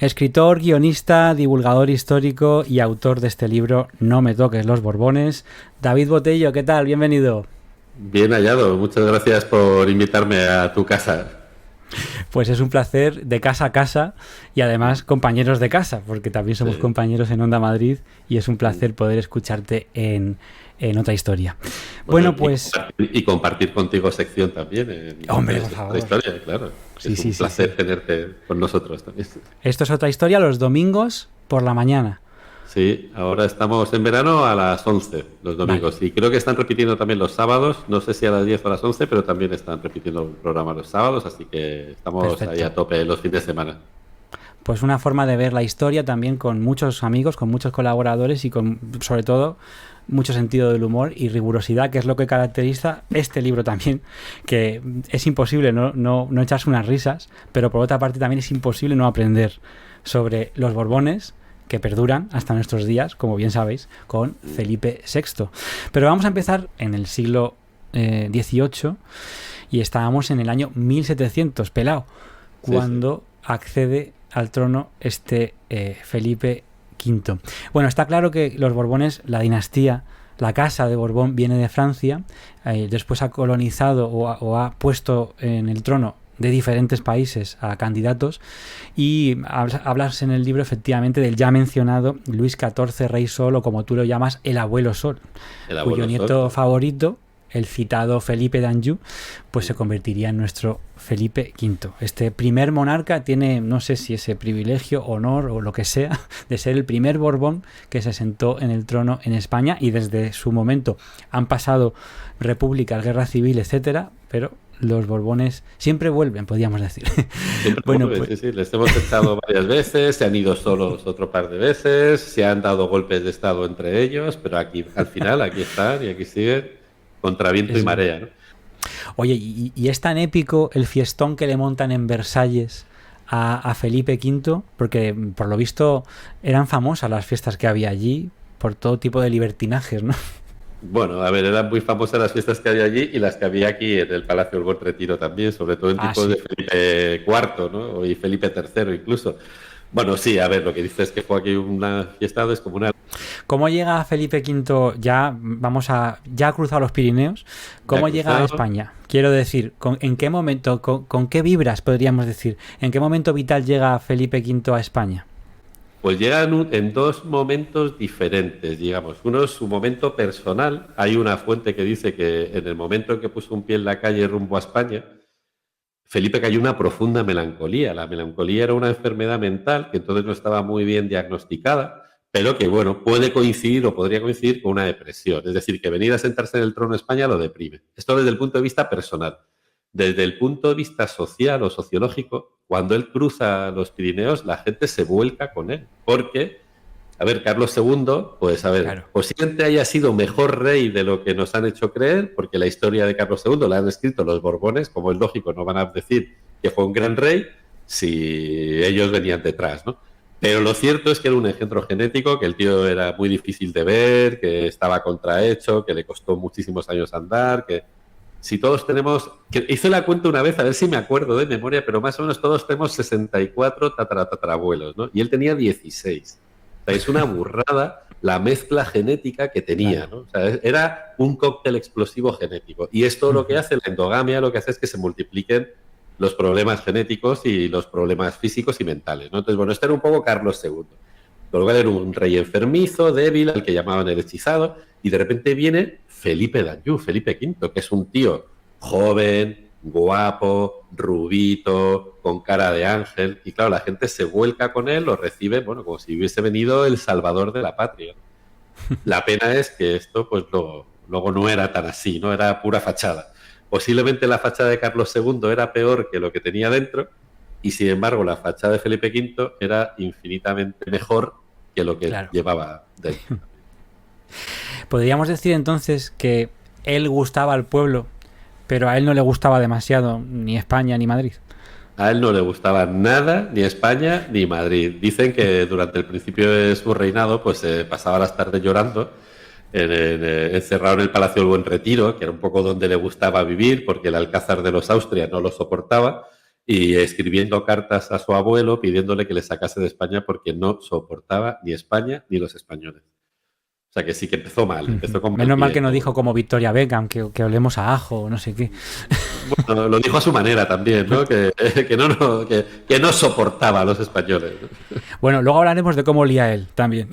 Escritor, guionista, divulgador histórico y autor de este libro No me toques los Borbones, David Botello, ¿qué tal? Bienvenido. Bien hallado, muchas gracias por invitarme a tu casa. Pues es un placer de casa a casa y además compañeros de casa, porque también somos Sí. compañeros en Onda Madrid y es un placer poder escucharte en otra historia. Bueno, Bueno, pues, y compartir contigo sección también en hombre, por esta favor. historia, claro. Sí, Es sí, un sí, sí. placer tenerte con nosotros también. Esto es otra historia los domingos por la mañana. Sí, ahora estamos en verano a las 11 los Vale, domingos y creo que están repitiendo también los sábados, no sé si a las 10 o a las 11, pero también están repitiendo el programa los sábados, así que estamos ahí perfecto. a tope los fines de semana. Pues una forma de ver la historia también con muchos amigos, con muchos colaboradores y con, sobre todo, mucho sentido del humor y rigurosidad, que es lo que caracteriza este libro también, que es imposible no echarse unas risas, pero por otra parte también es imposible no aprender sobre los Borbones, que perduran hasta nuestros días, como bien sabéis, con Felipe VI. Pero vamos a empezar en el siglo XVIII y estábamos en el año 1700, pelao, Sí, sí. cuando accede al trono Felipe V. Bueno, está claro que los Borbones, la dinastía, la casa de Borbón viene de Francia, después ha colonizado o ha puesto en el trono de diferentes países a candidatos y hablas en el libro efectivamente del ya mencionado Luis XIV, Rey Sol, o como tú lo llamas, el abuelo Sol, El cuyo abuelo Sol. nieto favorito, el citado Felipe d'Anjou, pues se convertiría en nuestro Felipe V. Este primer monarca tiene, no sé si ese privilegio, honor o lo que sea, de ser el primer Borbón que se sentó en el trono en España, y desde su momento han pasado repúblicas, guerra civil, etcétera, pero los Borbones siempre vuelven, podríamos decir. Siempre Bueno, vuelve, pues sí, sí, les hemos echado varias veces, se han ido solos otro par de veces, se han dado golpes de estado entre ellos, pero aquí, al final, aquí están y aquí siguen contra viento y eso. marea, ¿no? Oye, y es tan épico el fiestón que le montan en Versalles a Felipe V, porque por lo visto eran famosas las fiestas que había allí por todo tipo de libertinajes, ¿no? Bueno, a ver, eran muy famosas las fiestas que había allí y las que había aquí en el Palacio del Buen Retiro también, sobre todo en Ah, tiempos de sí. Felipe IV, ¿no? Y Felipe III incluso. Bueno, sí, a ver, lo que dices es que fue aquí una fiesta descomunal. ¿Cómo llega Felipe V? Ya ha cruzado los Pirineos. Ya ¿Cómo llega a cruzado. España? Quiero decir, ¿en qué momento, con qué vibras podríamos decir? ¿En qué momento vital llega Felipe V a España? Pues llegan en dos momentos diferentes, digamos. Uno es su momento personal. Hay una fuente que dice que en el momento en que puso un pie en la calle rumbo a España, Felipe cayó en una profunda melancolía. La melancolía era una enfermedad mental que entonces no estaba muy bien diagnosticada, pero que, bueno, puede coincidir o podría coincidir con una depresión. Es decir, que venir a sentarse en el trono de España lo deprime. Esto desde el punto de vista personal. Desde el punto de vista social o sociológico, cuando él cruza los Pirineos, la gente se vuelca con él, porque a ver, Carlos II, pues a ver, Claro. posiblemente haya sido mejor rey de lo que nos han hecho creer, porque la historia de Carlos II la han escrito los Borbones, como es lógico, no van a decir que fue un gran rey si ellos venían detrás, ¿no? Pero lo cierto es que era un engendro genético, que el tío era muy difícil de ver, que estaba contrahecho, que le costó muchísimos años andar, que si todos tenemos, que hice la cuenta una vez, a ver si me acuerdo de memoria, pero más o menos todos tenemos 64 tatarabuelos, ¿no? Y él tenía 16. O sea, es una burrada la mezcla genética que tenía, Claro. ¿no? O sea, era un cóctel explosivo genético. Y esto lo que hace, la endogamia, lo que hace es que se multipliquen los problemas genéticos y los problemas físicos y mentales, ¿no? Entonces, bueno, este era un poco Carlos II. Con lo cual era un rey enfermizo, débil, al que llamaban el hechizado, y de repente viene Felipe d'Anjou, Felipe V, que es un tío joven, guapo, rubito, con cara de ángel, y claro, la gente se vuelca con él, lo recibe, bueno, como si hubiese venido el salvador de la patria. La pena es que esto, pues luego no era tan así, no era pura fachada. Posiblemente la fachada de Carlos II era peor que lo que tenía dentro, y sin embargo la fachada de Felipe V era infinitamente mejor que lo que Claro. llevaba dentro. Podríamos decir entonces que él gustaba al pueblo, pero a él no le gustaba demasiado ni España ni Madrid. A él no le gustaba nada, ni España ni Madrid. Dicen que durante el principio de su reinado, pues pasaba las tardes llorando, encerrado en el Palacio del Buen Retiro, que era un poco donde le gustaba vivir, porque el Alcázar de los Austrias no lo soportaba. y escribiendo cartas a su abuelo pidiéndole que le sacase de España porque no soportaba ni España ni los españoles. O sea que sí que empezó mal, empezó con mal Menos mal pie. que no dijo como Victoria Beckham, que olemos a ajo o no sé qué. Bueno, lo dijo a su manera también, ¿no? Que no soportaba a los españoles, ¿no? Bueno, luego hablaremos de cómo olía él también.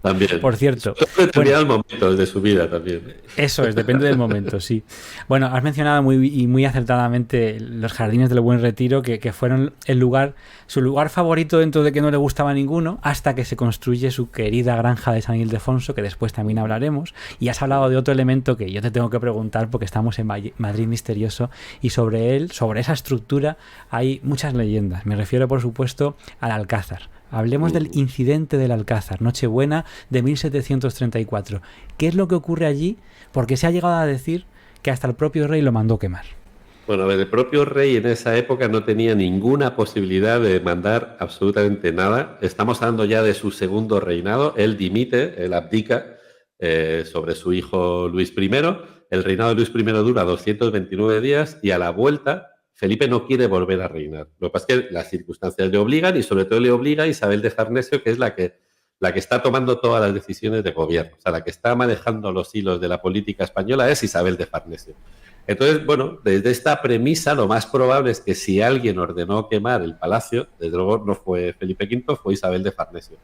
También. Por cierto. En determinados momentos de su vida también. Eso es, depende del momento, sí. Bueno, has mencionado muy acertadamente los Jardines del Buen Retiro, que fueron su lugar favorito dentro de que no le gustaba a ninguno, hasta que se construye su querida granja de San Ildefonso, que después también hablaremos. Y has hablado de otro elemento que yo te tengo que preguntar, porque estamos en Madrid Misterioso, y sobre él, sobre esa estructura, hay muchas leyendas. Me refiero, por supuesto, al Alcázar. Hablemos del incidente del Alcázar, Nochebuena de 1734. ¿Qué es lo que ocurre allí? Porque se ha llegado a decir que hasta el propio rey lo mandó quemar. Bueno, a ver, el propio rey en esa época no tenía ninguna posibilidad de mandar absolutamente nada. Estamos hablando ya de su segundo reinado. Él dimite, él abdica sobre su hijo Luis I. El reinado de Luis I dura 229 días y a la vuelta Felipe no quiere volver a reinar. Lo que pasa es que las circunstancias le obligan y sobre todo le obliga a Isabel de Farnesio, que es la que está tomando todas las decisiones de gobierno. O sea, la que está manejando los hilos de la política española es Isabel de Farnesio. Entonces, bueno, desde esta premisa lo más probable es que si alguien ordenó quemar el palacio, desde luego no fue Felipe V, fue Isabel de Farnesio.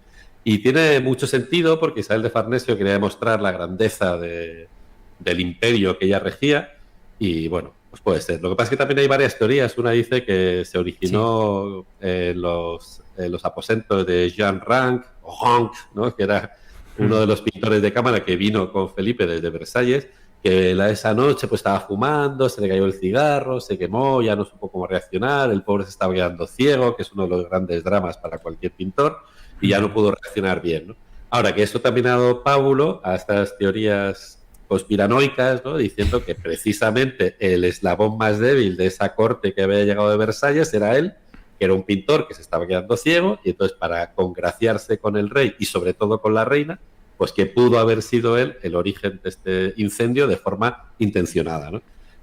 Y tiene mucho sentido porque Isabel de Farnesio quería demostrar la grandeza del imperio que ella regía y bueno, pues puede ser. Lo que pasa es que también hay varias teorías. Una dice que se originó en los aposentos de Jean Ranc, o Ranc, ¿no? Que era uno de los pintores de cámara que vino con Felipe desde Versalles, que esa noche pues estaba fumando, se le cayó el cigarro, se quemó, ya no supo cómo reaccionar, el pobre se estaba quedando ciego, que es uno de los grandes dramas para cualquier pintor, y ya no pudo reaccionar bien, ¿no? Ahora, que eso también ha dado pábulo a estas teorías conspiranoicas, ¿no? Diciendo que precisamente el eslabón más débil de esa corte que había llegado de Versalles era él, que era un pintor que se estaba quedando ciego, y entonces para congraciarse con el rey y sobre todo con la reina, pues que pudo haber sido él el origen de este incendio de forma intencionada, ¿no?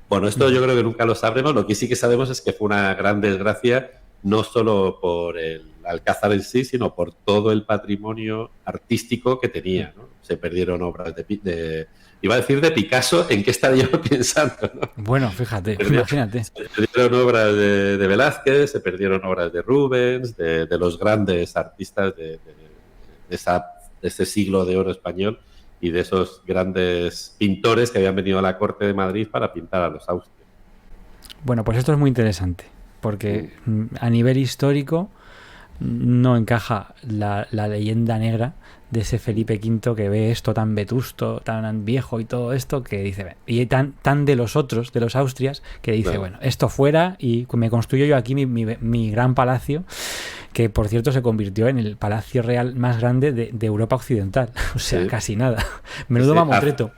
Bueno, esto yo creo que nunca lo sabremos. Lo que sí que sabemos es que fue una gran desgracia, no solo por el Alcázar en sí, sino por todo el patrimonio artístico que tenía, ¿no? Se perdieron obras iba a decir de Picasso, ¿en qué estaría yo pensando, ¿no? Bueno, fíjate, imagínate. Se perdieron obras de Velázquez, se perdieron obras de Rubens, de los grandes artistas de ese siglo de oro español y de esos grandes pintores que habían venido a la corte de Madrid para pintar a los austrias. Bueno, pues esto es muy interesante, porque a nivel histórico no encaja la leyenda negra de ese Felipe V que ve esto tan vetusto, tan viejo y todo esto, que dice, y tan de los otros, de los Austrias, que dice, claro, bueno, esto fuera y me construyo yo aquí mi gran palacio, que por cierto se convirtió en el palacio real más grande de Europa Occidental, o sea, sí, casi nada. Menudo mamotreto.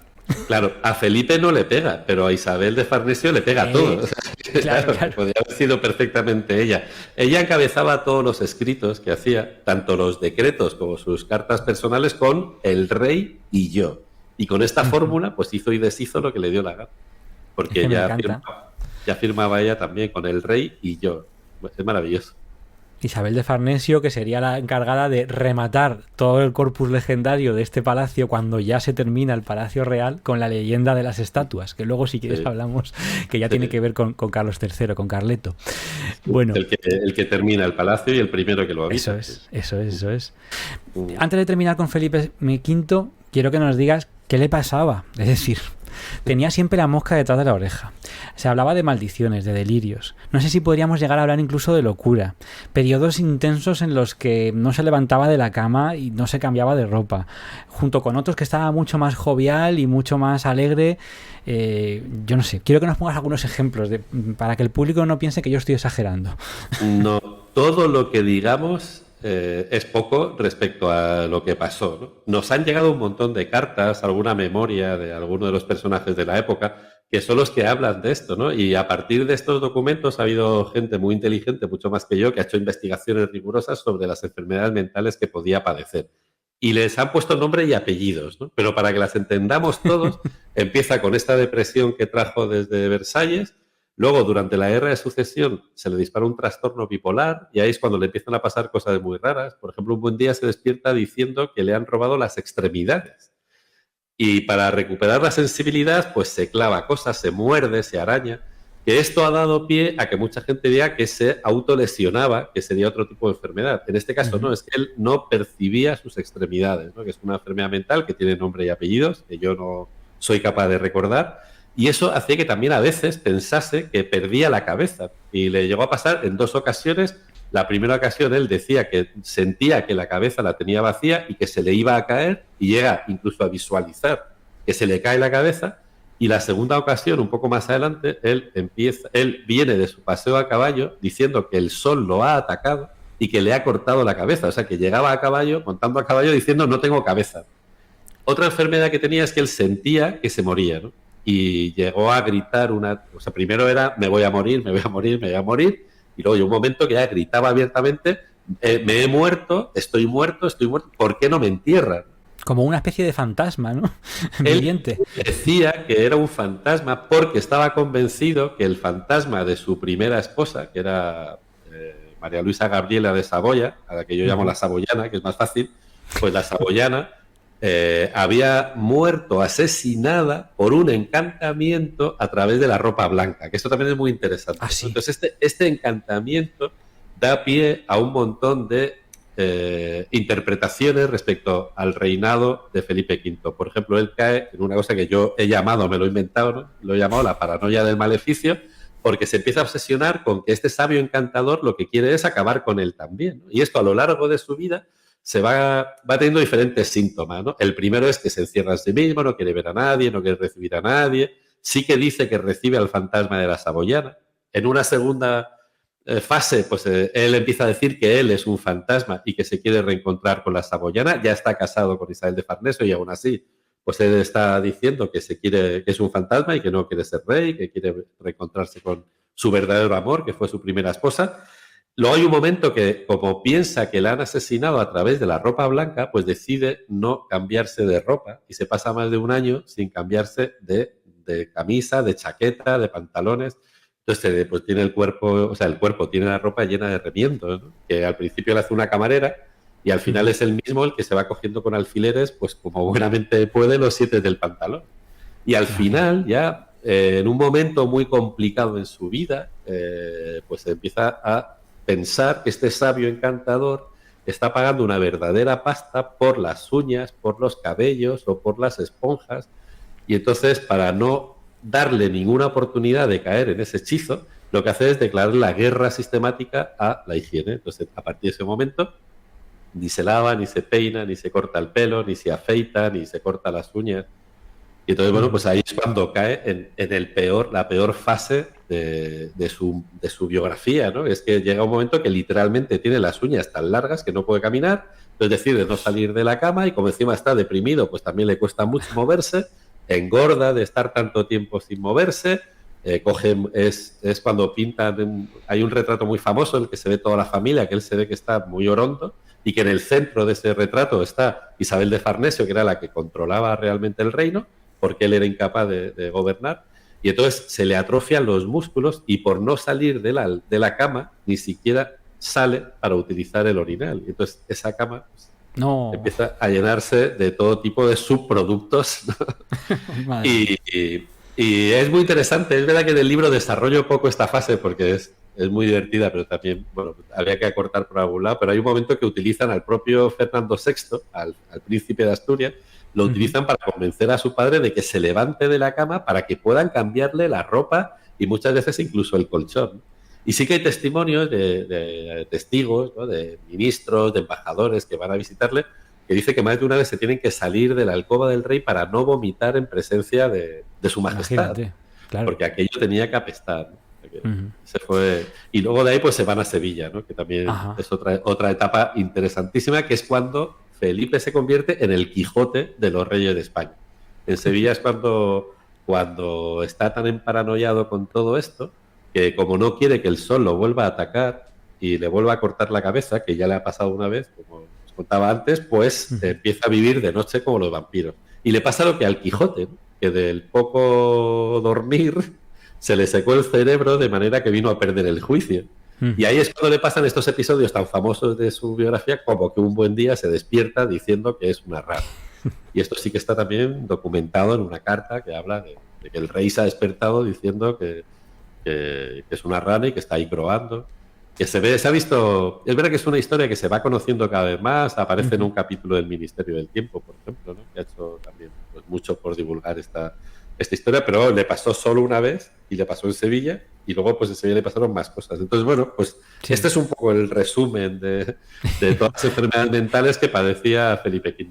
Claro, a Felipe no le pega, pero a Isabel de Farnesio le pega todo. O sea, claro, podría haber sido perfectamente ella. Ella encabezaba todos los escritos que hacía, tanto los decretos como sus cartas personales, con el rey y yo. Y con esta fórmula, pues hizo y deshizo lo que le dio la gana. Porque ya firmaba ella también con el rey y yo. Es maravilloso. Isabel de Farnesio, que sería la encargada de rematar todo el corpus legendario de este palacio cuando ya se termina el Palacio Real con la leyenda de las estatuas, que luego si quieres hablamos, que ya tiene que ver con Carlos III, con Carleto. Bueno, el que termina el palacio y el primero que lo avisa. Eso es. Antes de terminar con Felipe V, quiero que nos digas qué le pasaba. Es decir, tenía siempre la mosca detrás de la oreja. Se hablaba de maldiciones, de delirios. No sé si podríamos llegar a hablar incluso de locura. Periodos intensos en los que no se levantaba de la cama y no se cambiaba de ropa. Junto con otros que estaba mucho más jovial y mucho más alegre. Yo no sé, quiero que nos pongas algunos ejemplos para que el público no piense que yo estoy exagerando. No, todo lo que digamos es poco respecto a lo que pasó, ¿no? Nos han llegado un montón de cartas, alguna memoria de alguno de los personajes de la época, que son los que hablan de esto, ¿no? Y a partir de estos documentos ha habido gente muy inteligente, mucho más que yo, que ha hecho investigaciones rigurosas sobre las enfermedades mentales que podía padecer. Y les han puesto nombre y apellidos, ¿no? Pero para que las entendamos todos, empieza con esta depresión que trajo desde Versalles. Luego, durante la Guerra de Sucesión, se le dispara un trastorno bipolar y ahí es cuando le empiezan a pasar cosas muy raras. Por ejemplo, un buen día se despierta diciendo que le han robado las extremidades. Y para recuperar la sensibilidad, pues se clava cosas, se muerde, se araña. Que esto ha dado pie a que mucha gente diga que se autolesionaba, que sería otro tipo de enfermedad. En este caso, no, es que él no percibía sus extremidades, ¿no? Que es una enfermedad mental que tiene nombre y apellidos, que yo no soy capaz de recordar. Y eso hacía que también a veces pensase que perdía la cabeza. Y le llegó a pasar en 2 ocasiones. La primera ocasión él decía que sentía que la cabeza la tenía vacía y que se le iba a caer, y llega incluso a visualizar que se le cae la cabeza. Y la segunda ocasión, un poco más adelante, él viene de su paseo a caballo diciendo que el sol lo ha atacado y que le ha cortado la cabeza. O sea, que llegaba a caballo, montando a caballo, diciendo no tengo cabeza. Otra enfermedad que tenía es que él sentía que se moría, ¿no? Y llegó a gritar o sea, primero era me voy a morir, me voy a morir, me voy a morir, y luego llegó un momento que ya gritaba abiertamente me he muerto, ¿por qué no me entierran? Como una especie de fantasma, ¿no? Él decía que era un fantasma porque estaba convencido que el fantasma de su primera esposa, que era María Luisa Gabriela de Saboya, a la que yo llamo la Saboyana, que es más fácil, pues la Saboyana había muerto asesinada por un encantamiento a través de la ropa blanca, que esto también es muy interesante. ¿Ah, sí? Entonces este encantamiento da pie a un montón de interpretaciones respecto al reinado de Felipe V. Por ejemplo, él cae en una cosa que yo he llamado, me lo he inventado, ¿no? Lo he llamado la paranoia del maleficio, porque se empieza a obsesionar con que este sabio encantador lo que quiere es acabar con él también, ¿no? Y esto a lo largo de su vida se va teniendo diferentes síntomas, ¿no? El primero es que se encierra en sí mismo, no quiere ver a nadie, no quiere recibir a nadie, sí que dice que recibe al fantasma de la Saboyana. En una segunda fase, pues él empieza a decir que él es un fantasma y que se quiere reencontrar con la Saboyana. Ya está casado con Isabel de Farnesio y aún así, pues él está diciendo que que es un fantasma y que no quiere ser rey, que quiere reencontrarse con su verdadero amor, que fue su primera esposa. Luego hay un momento que, como piensa que la han asesinado a través de la ropa blanca, pues decide no cambiarse de ropa y se pasa más de un año sin cambiarse de camisa, de chaqueta, de pantalones. Entonces, pues tiene el cuerpo tiene la ropa llena de remiendos, ¿no? Que al principio le hace una camarera y al final es el mismo el que se va cogiendo con alfileres, pues como buenamente puede, los 7 del pantalón. Y al final, ya en un momento muy complicado en su vida, pues empieza a pensar que este sabio encantador está pagando una verdadera pasta por las uñas, por los cabellos o por las esponjas. Y entonces, para no darle ninguna oportunidad de caer en ese hechizo, lo que hace es declarar la guerra sistemática a la higiene. Entonces, a partir de ese momento, ni se lava, ni se peina, ni se corta el pelo, ni se afeita, ni se corta las uñas. Y entonces, bueno, pues ahí es cuando cae en la peor fase de su biografía, ¿no? Es que llega un momento que literalmente tiene las uñas tan largas que no puede caminar, entonces decide no salir de la cama y como encima está deprimido, pues también le cuesta mucho moverse, engorda de estar tanto tiempo sin moverse, es cuando pintan, hay un retrato muy famoso en el que se ve toda la familia, que él se ve que está muy orondo, y que en el centro de ese retrato está Isabel de Farnesio, que era la que controlaba realmente el reino, porque él era incapaz de gobernar, y entonces se le atrofian los músculos y por no salir de la cama ni siquiera sale para utilizar el orinal. Y entonces esa cama empieza a llenarse de todo tipo de subproductos, ¿no? y es muy interesante. Es verdad que en el libro desarrollo poco esta fase porque es muy divertida, pero también, bueno, habría que acortar por algún lado, pero hay un momento que utilizan al propio Fernando VI, al príncipe de Asturias, lo utilizan para convencer a su padre de que se levante de la cama para que puedan cambiarle la ropa y muchas veces incluso el colchón. Y sí que hay testimonios de testigos, ¿no? De ministros, de embajadores que van a visitarle, que dice que más de una vez se tienen que salir de la alcoba del rey para no vomitar en presencia de su majestad. Claro. Porque aquello tenía que apestar, ¿no? Se fue. Y luego de ahí pues se van a Sevilla, ¿no? Que también es otra etapa interesantísima, que es cuando Felipe se convierte en el Quijote de los reyes de España. En Sevilla es cuando está tan emparanoiado con todo esto, que como no quiere que el sol lo vuelva a atacar y le vuelva a cortar la cabeza, que ya le ha pasado una vez, como os contaba antes, pues empieza a vivir de noche como los vampiros. Y le pasa lo que al Quijote, ¿no? Que del poco dormir se le secó el cerebro de manera que vino a perder el juicio. Y ahí es cuando le pasan estos episodios tan famosos de su biografía, como que un buen día se despierta diciendo que es una rana. Y esto sí que está también documentado en una carta que habla de que el rey se ha despertado diciendo que es una rana y que está ahí probando. Que se ha visto, es verdad que es una historia que se va conociendo cada vez más, aparece en un capítulo del Ministerio del Tiempo, por ejemplo, ¿no? Que ha hecho también pues, mucho por divulgar esta historia, pero le pasó solo una vez y le pasó en Sevilla y luego pues en Sevilla le pasaron más cosas. Entonces, bueno, pues sí. Este es un poco el resumen de todas las enfermedades mentales que padecía Felipe V.